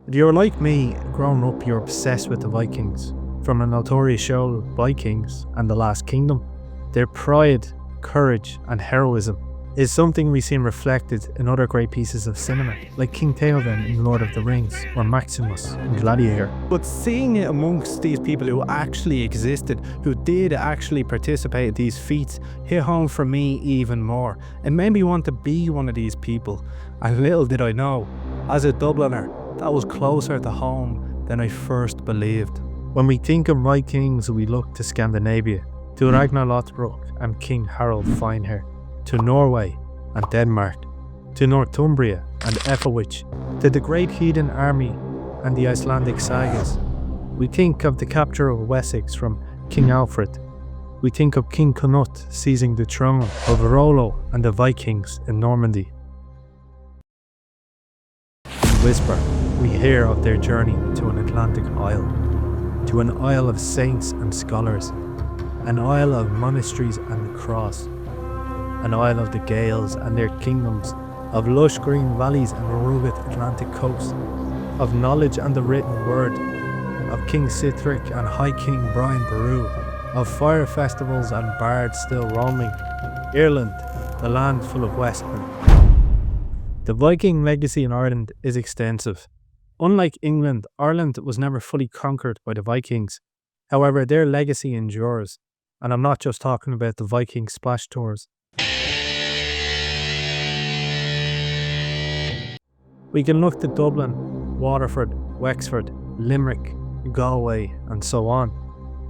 If you're like me, growing up you're obsessed with the Vikings. From a notorious show, Vikings and the Last Kingdom, their pride, courage and heroism is something we see reflected in other great pieces of cinema, like King Theoden in Lord of the Rings or Maximus in Gladiator. But seeing it amongst these people who actually existed, who did actually participate in these feats, hit home for me even more. It made me want to be one of these people. And little did I know, as a Dubliner, that was closer to home than I first believed. When we think of Vikings, we look to Scandinavia, to Ragnar Lothbrok and King Harald Finehair, to Norway and Denmark, to Northumbria and Ethelwich, to the Great Heathen Army and the Icelandic sagas. We think of the capture of Wessex from King Alfred. We think of King Canute seizing the throne of Rollo and the Vikings in Normandy. In Whisper, we hear of their journey to an Atlantic isle, to an isle of saints and scholars, an isle of monasteries and the cross, an isle of the Gaels and their kingdoms, of lush green valleys and a rugged Atlantic coast, of knowledge and the written word, of King Sigtrygg and High King Brian Boru, of fire festivals and bards still roaming, Ireland, the land full of Westmen. The Viking legacy in Ireland is extensive. Unlike England, Ireland was never fully conquered by the Vikings. However, their legacy endures, and I'm not just talking about the Viking splash tours. We can look to Dublin, Waterford, Wexford, Limerick, Galway and so on.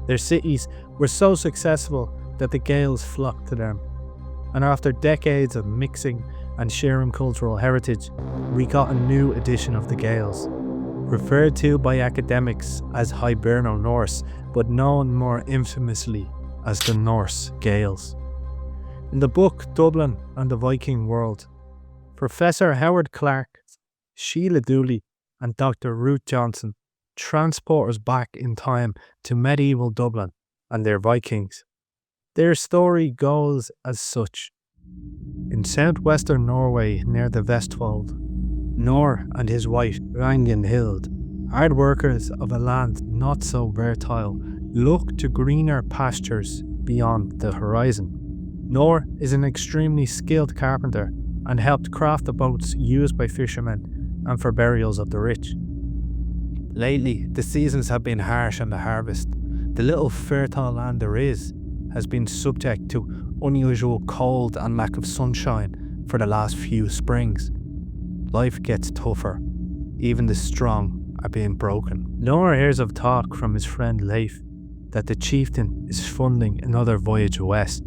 Their cities were so successful that the Gaels flocked to them. And after decades of mixing and sharing cultural heritage, we got a new edition of the Gaels, referred to by academics as Hiberno-Norse, but known more infamously as the Norse-Gaels. In the book Dublin and the Viking World, Professor Howard Clark, Sheila Dooley and Dr. Ruth Johnson transport us back in time to medieval Dublin and their Vikings. Their story goes as such. In southwestern Norway near the Vestfold, Nor and his wife Ragnhild, hard workers of a land not so fertile, look to greener pastures beyond the horizon. Nor is an extremely skilled carpenter and helped craft the boats used by fishermen and for burials of the rich. Lately, the seasons have been harsh on the harvest. The little fertile land there is has been subject to unusual cold and lack of sunshine for the last few springs. Life gets tougher. Even the strong are being broken. Nor hears of talk from his friend Leif that the chieftain is funding another voyage west.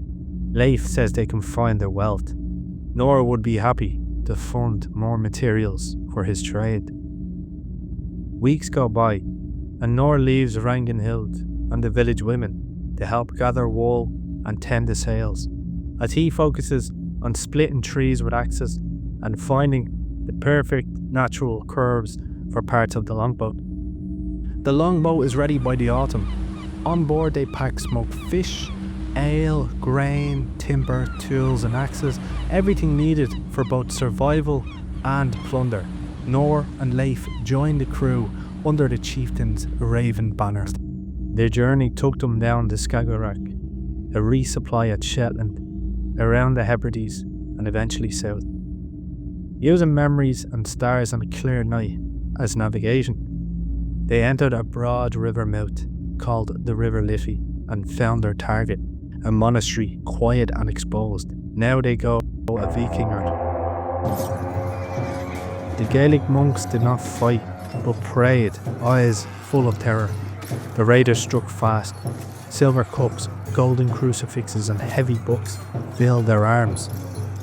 Leif says they can find their wealth. Nor would be happy to fund more materials for his trade. Weeks go by, and Nor leaves Ragnhild and the village women to help gather wool and tend the sails, as he focuses on splitting trees with axes and finding the perfect natural curves for parts of the longboat. The longboat is ready by the autumn. On board they pack smoked fish, ale, grain, timber, tools and axes, everything needed for both survival and plunder. Nor and Leif join the crew under the chieftain's raven banner. Their journey took them down the Skagerrak, a resupply at Shetland, around the Hebrides and eventually south. Using memories and stars on a clear night as navigation, they entered a broad river mouth called the River Liffey and found their target, a monastery quiet and exposed. Now they go a Viking Origin. The Gaelic monks did not fight, but prayed, eyes full of terror. The raiders struck fast. Silver cups, golden crucifixes and heavy books filled their arms.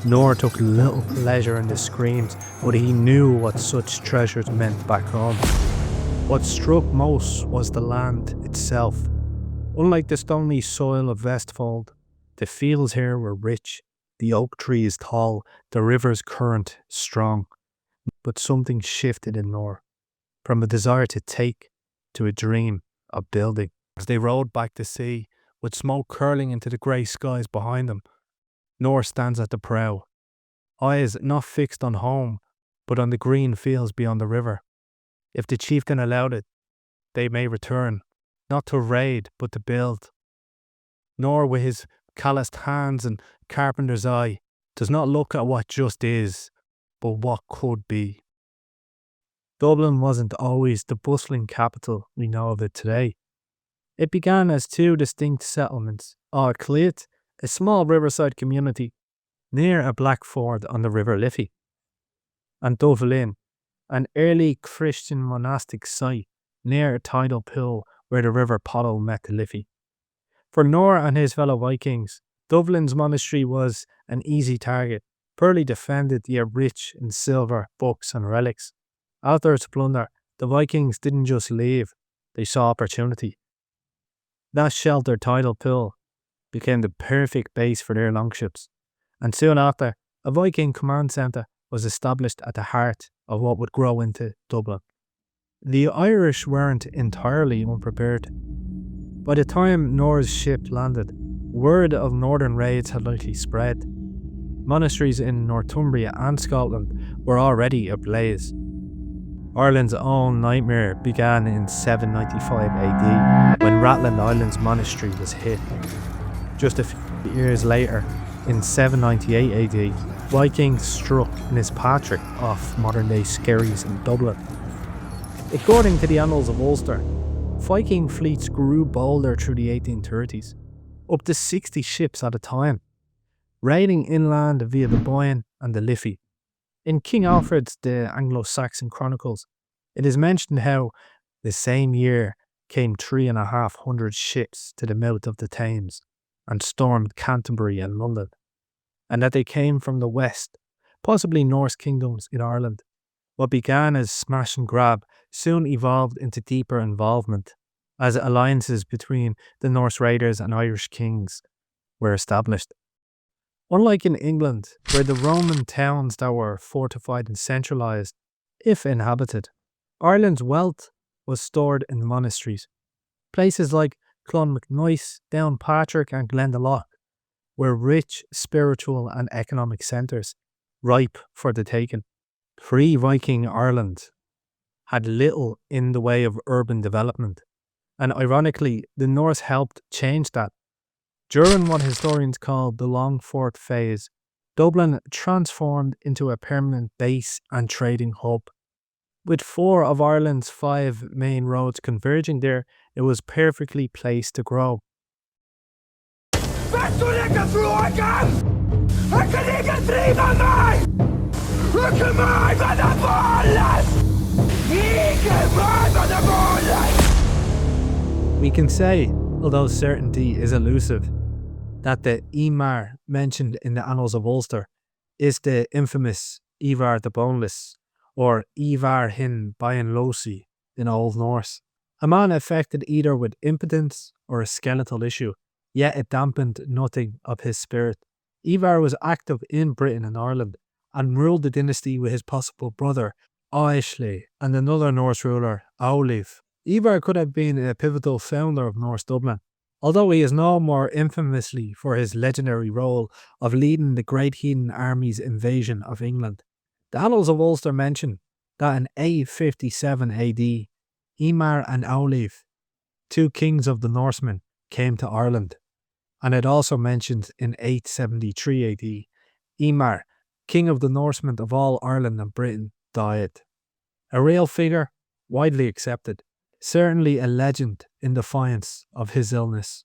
Nor took little pleasure in the screams, but he knew what such treasures meant back home. What struck most was the land itself. Unlike the stony soil of Vestfold, the fields here were rich, the oak trees tall, the river's current strong. But something shifted in Nor, from a desire to take to a dream of building. As they rowed back to sea, with smoke curling into the grey skies behind them, Nor stands at the prow, eyes not fixed on home, but on the green fields beyond the river. If the chieftain allowed it, they may return, not to raid, but to build. Nor with his calloused hands and carpenter's eye, does not look at what just is, but what could be. Dublin wasn't always the bustling capital we know of it today. It began as two distinct settlements, Ard Cliath, a small riverside community near a black ford on the River Liffey, and Dublin, an early Christian monastic site near a tidal pool where the River Pottle met the Liffey. For Nor and his fellow Vikings, Dublin's monastery was an easy target, poorly defended yet rich in silver, books and relics. After its plunder, the Vikings didn't just leave, they saw opportunity. That sheltered tidal pool became the perfect base for their longships, and soon after, a Viking command centre was established at the heart of what would grow into Dublin. The Irish weren't entirely unprepared. By the time Nor's ship landed, word of northern raids had likely spread. Monasteries in Northumbria and Scotland were already ablaze. Ireland's own nightmare began in 795 AD when Rathlin Island's monastery was hit. Just a few years later, in 798 AD, Vikings struck Nispatrick off modern-day Skerries in Dublin. According to the Annals of Ulster, Viking fleets grew bolder through the 1830s, up to 60 ships at a time, raiding inland via the Boyne and the Liffey. In King Alfred's The Anglo-Saxon Chronicles, it is mentioned how the same year came 3,500 ships to the mouth of the Thames and stormed Canterbury and London, and that they came from the west, possibly Norse kingdoms in Ireland. What began as smash and grab soon evolved into deeper involvement, as alliances between the Norse raiders and Irish kings were established. Unlike in England, where the Roman towns that were fortified and centralised, if inhabited, Ireland's wealth was stored in monasteries. Places like Clonmacnoise, Downpatrick and Glendalough were rich spiritual and economic centres, ripe for the taking. Pre-Viking Ireland had little in the way of urban development, and ironically, the Norse helped change that. During what historians call the Long Fort phase, Dublin transformed into a permanent base and trading hub. With 4 of Ireland's 5 main roads converging there, it was perfectly placed to grow. We can say, although certainty is elusive, that the Ívarr mentioned in the Annals of Ulster is the infamous Ívarr the Boneless, or Ívarr hin Bonellosi in Old Norse. A man affected either with impotence or a skeletal issue, yet it dampened nothing of his spirit. Ívarr was active in Britain and Ireland, and ruled the dynasty with his possible brother, Aisle, and another Norse ruler, Olaf. Ívarr could have been a pivotal founder of Norse Dublin, although he is known more infamously for his legendary role of leading the Great Heathen Army's invasion of England. The Annals of Ulster mention that in 857 AD, Ívarr and Olaf, 2 kings of the Norsemen, came to Ireland, and it also mentions in 873 AD, Ívarr, king of the Norsemen of all Ireland and Britain, died. A real figure, widely accepted, certainly a legend in defiance of his illness.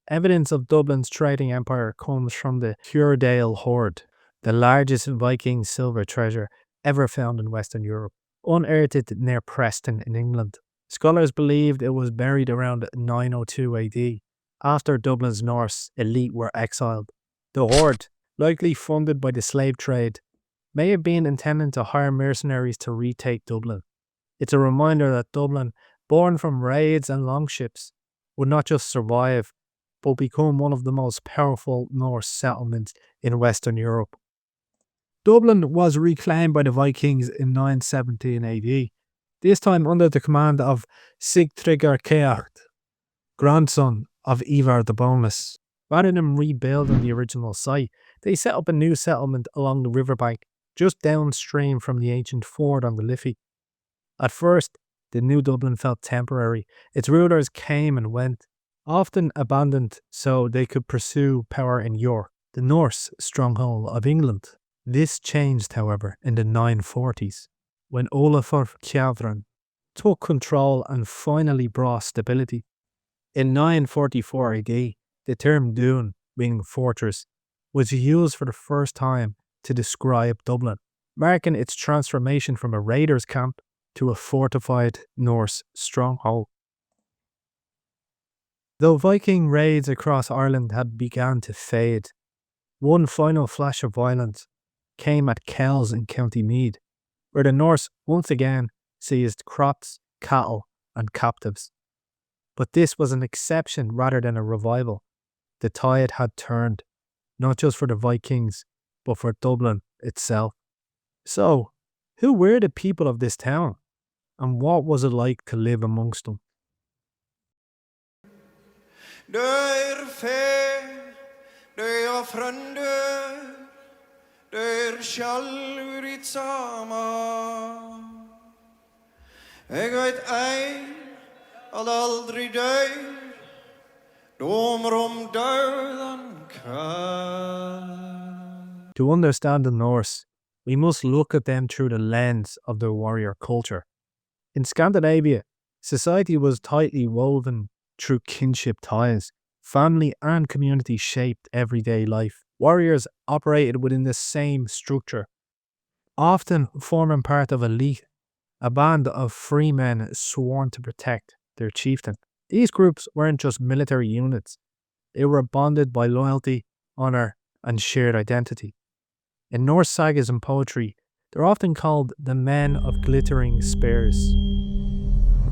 Evidence of Dublin's trading empire comes from the Puredale hoard, the largest Viking silver treasure ever found in Western Europe, unearthed near Preston in England. Scholars believed it was buried around 902 AD, after Dublin's Norse elite were exiled. The hoard, likely funded by the slave trade, may have been intended to hire mercenaries to retake Dublin. It's a reminder that Dublin, born from raids and longships, would not just survive, but become one of the most powerful Norse settlements in Western Europe. Dublin was reclaimed by the Vikings in 917 AD, this time under the command of Sigtrygg Silkenbeard, grandson of Ívarr the Boneless. Rather than rebuild on the original site, they set up a new settlement along the riverbank, just downstream from the ancient ford on the Liffey. At first, the new Dublin felt temporary. Its rulers came and went, often abandoned so they could pursue power in York, the Norse stronghold of England. This changed, however, in the 940s, when Olafur Kjavran took control and finally brought stability. In 944 AD, the term dún, meaning fortress, was used for the first time to describe Dublin, marking its transformation from a raiders' camp to a fortified Norse stronghold. Though Viking raids across Ireland had begun to fade, one final flash of violence came at Kells in County Meath, where the Norse once again seized crops, cattle, and captives. But this was an exception rather than a revival. The tide had turned, not just for the Vikings, but for Dublin itself. So, who were the people of this town? And what was it like to live amongst them? Der fer, der frønder, der skjalvrit sama. Jeg vet ein, at aldri dør, domer om døden kveld. To understand the Norse, we must look at them through the lens of their warrior culture. In Scandinavia, society was tightly woven through kinship ties. Family and community shaped everyday life. Warriors operated within the same structure, often forming part of a league, a band of free men sworn to protect their chieftain. These groups weren't just military units, they were bonded by loyalty, honour, and shared identity. In Norse sagas and poetry, they're often called the men of glittering spears.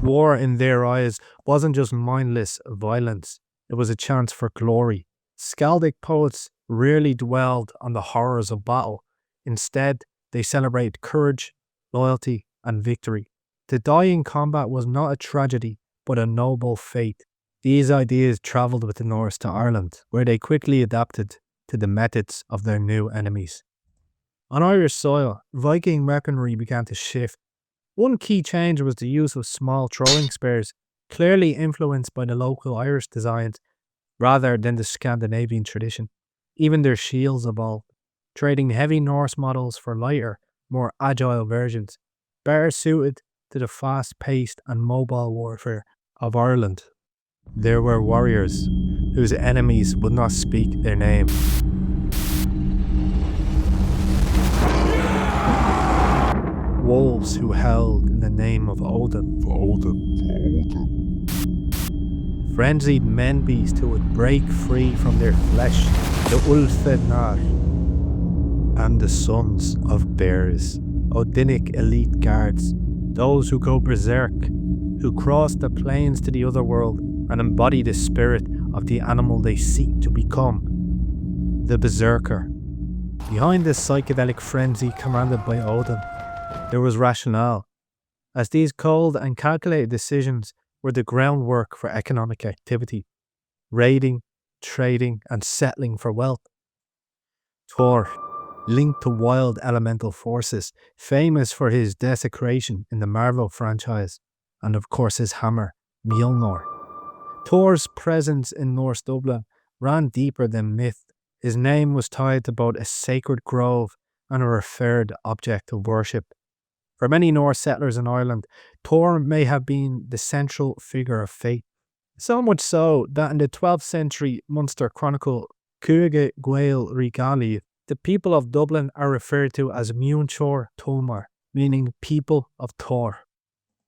War, in their eyes, wasn't just mindless violence, it was a chance for glory. Skaldic poets rarely dwelled on the horrors of battle. Instead, they celebrated courage, loyalty, and victory. To die in combat was not a tragedy, but a noble fate. These ideas travelled with the Norse to Ireland, where they quickly adapted to the methods of their new enemies. On Irish soil, Viking weaponry began to shift. One key change was the use of small throwing spears, clearly influenced by the local Irish designs rather than the Scandinavian tradition. Even their shields evolved, trading heavy Norse models for lighter, more agile versions, better suited to the fast-paced and mobile warfare of Ireland. There were warriors whose enemies would not speak their name. Wolves who howled in the name of Odin. Frenzied men-beasts who would break free from their flesh, the Ulfednar, and the sons of bears, Odinic elite guards, those who go berserk, who cross the plains to the other world and embody the spirit of the animal they seek to become, the berserker. Behind this psychedelic frenzy commanded by Odin, there was rationale, as these cold and calculated decisions were the groundwork for economic activity, raiding, trading, and settling for wealth. Thor, linked to wild elemental forces, famous for his desecration in the Marvel franchise, and of course his hammer, Mjolnir. Thor's presence in Norse Dublin ran deeper than myth. His name was tied to both a sacred grove and a revered object of worship. For many Norse settlers in Ireland, Thor may have been the central figure of fate. So much so that in the 12th century Munster chronicle Cúige Gael Regali, the people of Dublin are referred to as Muinchor Tomar, meaning people of Thor.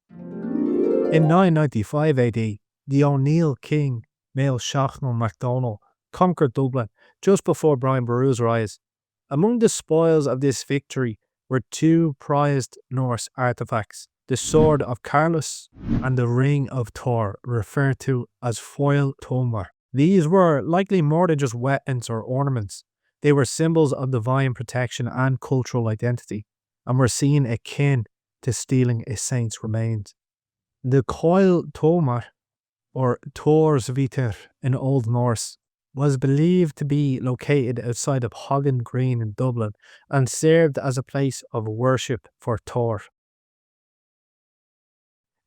In 995 AD, the O'Neill king, Mael Shachnal MacDonald, conquered Dublin just before Brian Boru's rise. Among the spoils of this victory were two prized Norse artifacts, the Sword of Carlos and the Ring of Thor, referred to as Foil Tomar. These were likely more than just weapons or ornaments. They were symbols of divine protection and cultural identity, and were seen akin to stealing a saint's remains. The Coil Tomar, or Thor's Vitir in Old Norse, was believed to be located outside of Hogan Green in Dublin and served as a place of worship for Thor.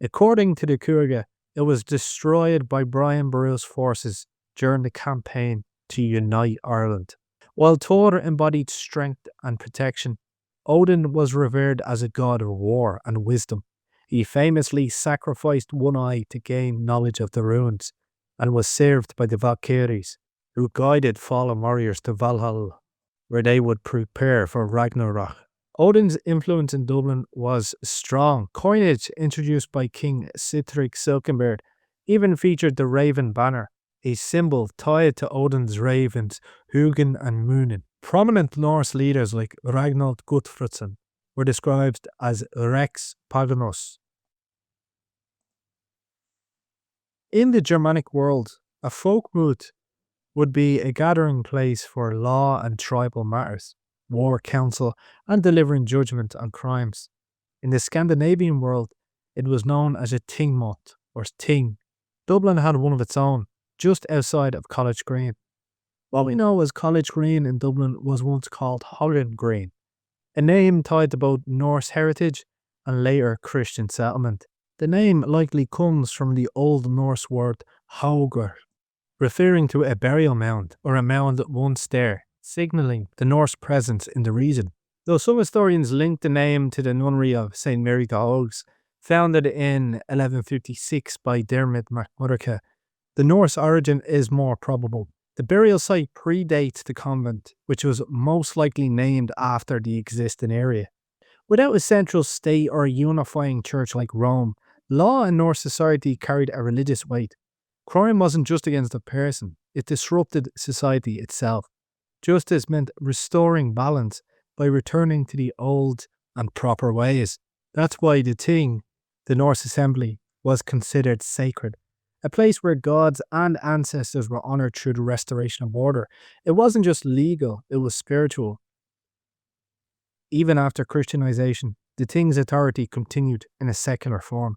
According to the Kurga, it was destroyed by Brian Boru's forces during the campaign to unite Ireland. While Thor embodied strength and protection, Odin was revered as a god of war and wisdom. He famously sacrificed one eye to gain knowledge of the runes and was served by the Valkyries, who guided fallen warriors to Valhalla, where they would prepare for Ragnarok. Odin's influence in Dublin was strong. Coinage introduced by King Sigtrygg Silkenbeard even featured the raven banner, a symbol tied to Odin's ravens, Hugin and Munin. Prominent Norse leaders like Ragnald Guthfrdsson were described as Rex Paganos. In the Germanic world, a folkmoot would be a gathering place for law and tribal matters, war council, and delivering judgment on crimes. In the Scandinavian world, it was known as a tingmot or ting. Dublin had one of its own, just outside of College Green. What we know as College Green in Dublin was once called Hogan Green, a name tied to both Norse heritage and later Christian settlement. The name likely comes from the Old Norse word haugur, referring to a burial mound or a mound once there, signalling the Norse presence in the region. Though some historians link the name to the nunnery of St. Mary Gaels, founded in 1156 by Dermot MacMurrocha, the Norse origin is more probable. The burial site predates the convent, which was most likely named after the existing area. Without a central state or a unifying church like Rome, law in Norse society carried a religious weight. Crime wasn't just against a person, it disrupted society itself. Justice meant restoring balance by returning to the old and proper ways. That's why the Ting, the Norse assembly, was considered sacred, a place where gods and ancestors were honoured through the restoration of order. It wasn't just legal, it was spiritual. Even after Christianization, the Ting's authority continued in a secular form.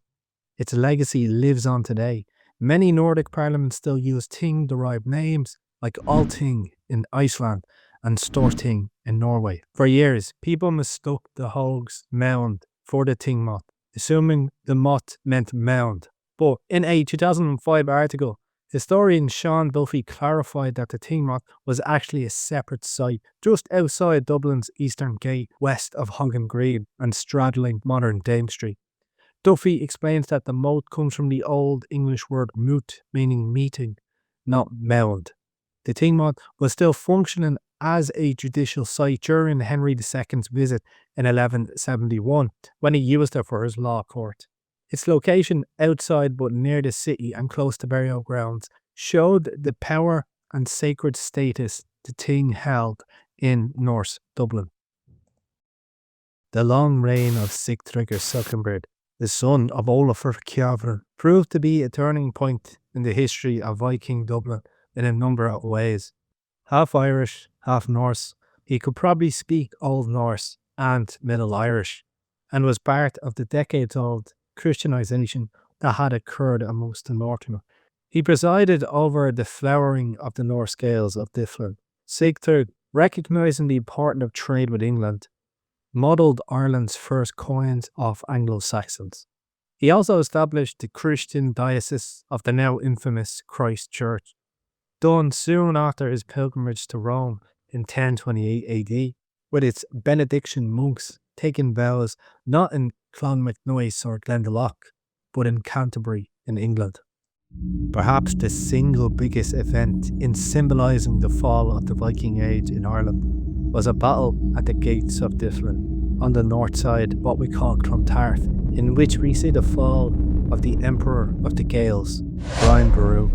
Its legacy lives on today. Many Nordic parliaments still use Ting-derived names like Althing in Iceland and Storting in Norway. For years, people mistook the Hog's mound for the Tingmot, assuming the mot meant mound. But in a 2005 article, historian Sean Duffy clarified that the Tingmot was actually a separate site just outside Dublin's Eastern Gate, west of Hogan Green and straddling modern Dame Street. Duffy explains that the moat comes from the Old English word moot, meaning meeting, not mound. The Tingmot was still functioning as a judicial site during Henry II's visit in 1171, when he used it for his law court. Its location outside but near the city and close to burial grounds showed the power and sacred status the Ting held in Norse Dublin. The long reign of Sigtrygg Silkenbeard, the son of Olafur Kjavr, proved to be a turning point in the history of Viking Dublin in a number of ways. Half Irish, half Norse, he could probably speak Old Norse and Middle Irish, and was part of the decades-old Christianization that had occurred amongst the Northmen. He presided over the flowering of the Norse-Gaels of Dublin. Sigtrygg, recognising the importance of trade with England, modelled Ireland's first coins of Anglo-Saxons. He also established the Christian diocese of the now infamous Christ Church, done soon after his pilgrimage to Rome in 1028 AD, with its Benedictine monks taking vows not in Clonmacnoise or Glendalough, but in Canterbury in England. Perhaps the single biggest event in symbolising the fall of the Viking Age in Ireland was a battle at the gates of Dublin, on the north side, what we call Clontarf, in which we see the fall of the Emperor of the Gaels, Brian Boru.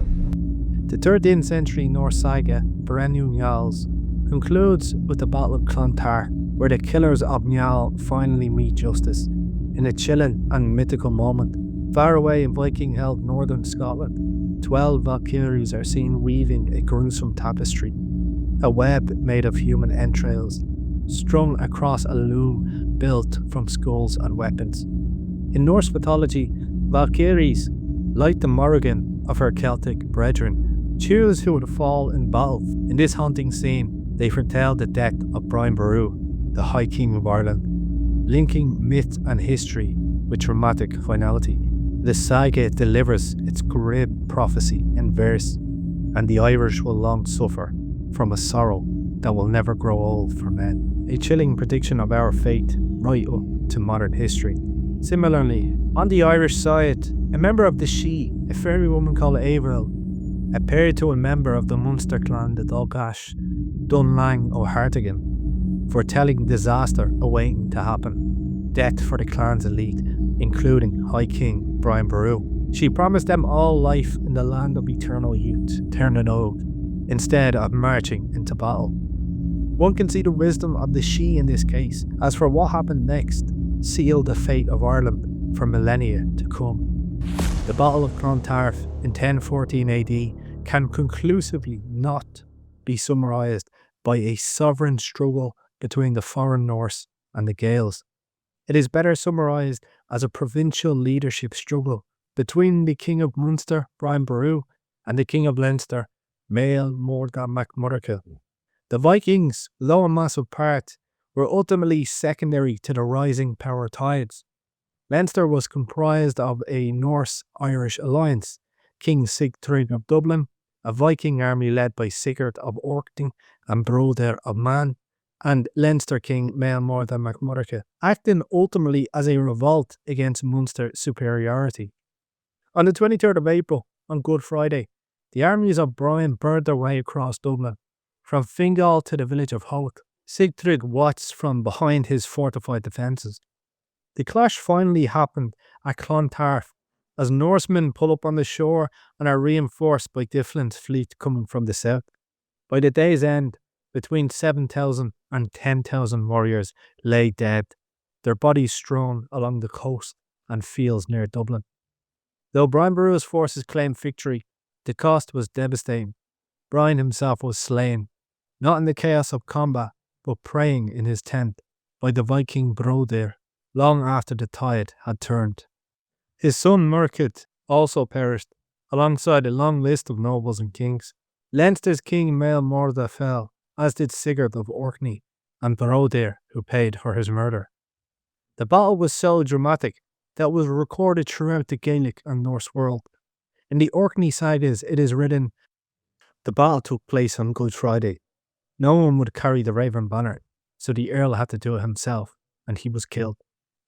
The 13th century Norse saga, Brennu Njals, concludes with the Battle of Clontarf, where the killers of Njal finally meet justice. In a chilling and mythical moment, far away in Viking-held northern Scotland, 12 Valkyries are seen weaving a gruesome tapestry, a web made of human entrails, strung across a loom built from skulls and weapons. In Norse mythology, Valkyries, like the Morrigan of her Celtic brethren, choose who would fall in battle. In this haunting scene, they foretell the death of Brian Boru, the High King of Ireland, linking myth and history with dramatic finality. The saga delivers its grim prophecy in verse, and the Irish will long suffer from a sorrow that will never grow old for men. A chilling prediction of our fate right up to modern history. Similarly, on the Irish side, a member of the She, a fairy woman called Ívarr, appeared to a member of the Munster clan, the Dalgash, Dunlang O'Hartigan, foretelling disaster awaiting to happen. Death for the clan's elite, including High King Brian Boru. She promised them all life in the land of eternal youth, Ternanog, instead of marching into battle. One can see the wisdom of the She in this case. As for what happened next, sealed the fate of Ireland for millennia to come. The Battle of Clontarf in 1014 AD can conclusively not be summarised by a sovereign struggle between the foreign Norse and the Gaels. It is better summarised as a provincial leadership struggle between the King of Munster, Brian Boru, and the King of Leinster, Mael Morda MacMurrocha. The Vikings, though a massive part, were ultimately secondary to the rising power tides. Leinster was comprised of a Norse-Irish alliance, King Sigtrygg of Dublin, a Viking army led by Sigurd of Orkney and Broder of Man, and Leinster King Mael Morda MacMurrocha, acting ultimately as a revolt against Munster superiority. On the 23rd of April, on Good Friday, the armies of Brian burned their way across Dublin, from Fingal to the village of Howick. Sigtrygg watched from behind his fortified defences. The clash finally happened at Clontarf, as Norsemen pull up on the shore and are reinforced by Dyflin's fleet coming from the south. By the day's end, between 7,000 and 10,000 warriors lay dead, their bodies strewn along the coast and fields near Dublin. Though Brian Boru's forces claimed victory, the cost was devastating. Brian himself was slain, not in the chaos of combat, but praying in his tent by the Viking Broder, long after the tide had turned. His son Murkid also perished, alongside a long list of nobles and kings. Leinster's king Mael Morda fell, as did Sigurd of Orkney and Broder, who paid for his murder. The battle was so dramatic that it was recorded throughout the Gaelic and Norse world. In the Orkney sagas, it is written, "The battle took place on Good Friday. No one would carry the Raven banner, so the Earl had to do it himself, and he was killed.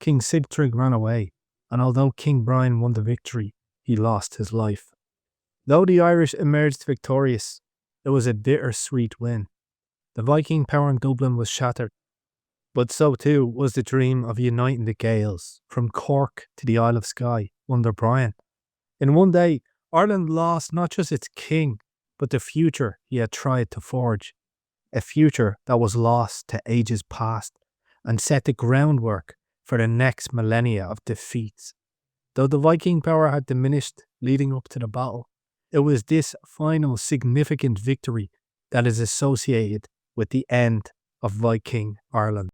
King Sigtrygg ran away, and although King Brian won the victory, he lost his life." Though the Irish emerged victorious, it was a bittersweet win. The Viking power in Dublin was shattered, but so too was the dream of uniting the Gaels from Cork to the Isle of Skye under Brian. In one day, Ireland lost not just its king, but the future he had tried to forge. A future that was lost to ages past and set the groundwork for the next millennia of defeats. Though the Viking power had diminished leading up to the battle, it was this final significant victory that is associated with the end of Viking Ireland.